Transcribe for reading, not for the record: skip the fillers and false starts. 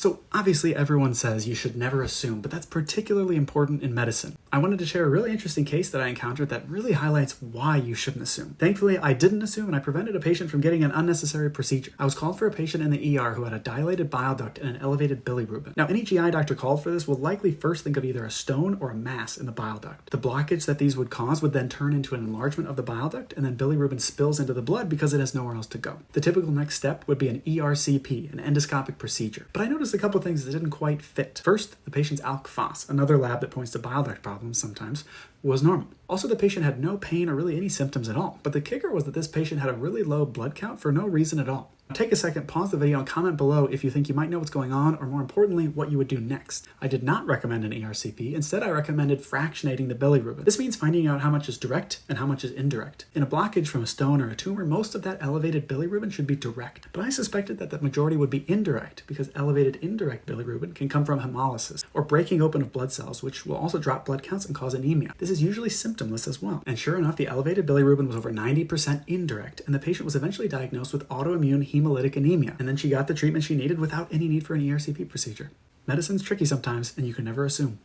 So obviously everyone says you should never assume, but that's particularly important in medicine. I wanted to share a really interesting case that I encountered that really highlights why you shouldn't assume. Thankfully, I didn't assume and I prevented a patient from getting an unnecessary procedure. I was called for a patient in the ER who had a dilated bile duct and an elevated bilirubin. Now, any GI doctor called for this will likely first think of either a stone or a mass in the bile duct. The blockage that these would cause would then turn into an enlargement of the bile duct, and then bilirubin spills into the blood because it has nowhere else to go. The typical next step would be an ERCP, an endoscopic procedure. But I noticed a couple things that didn't quite fit. First, the patient's ALK-Phos, another lab that points to bile duct problems sometimes, was normal. Also, the patient had no pain or really any symptoms at all. But the kicker was that this patient had a really low blood count for no reason at all. Take a second, pause the video, and comment below if you think you might know what's going on, or more importantly, what you would do next. I did not recommend an ERCP. Instead, I recommended fractionating the bilirubin. This means finding out how much is direct and how much is indirect. In a blockage from a stone or a tumor, most of that elevated bilirubin should be direct. But I suspected that the majority would be indirect, because elevated indirect bilirubin can come from hemolysis, or breaking open of blood cells, which will also drop blood counts and cause anemia. This is usually symptomless as well. And sure enough, the elevated bilirubin was over 90% indirect, and the patient was eventually diagnosed with autoimmune hemolytic anemia, and then she got the treatment she needed without any need for an ERCP procedure. Medicine's tricky sometimes, and you can never assume.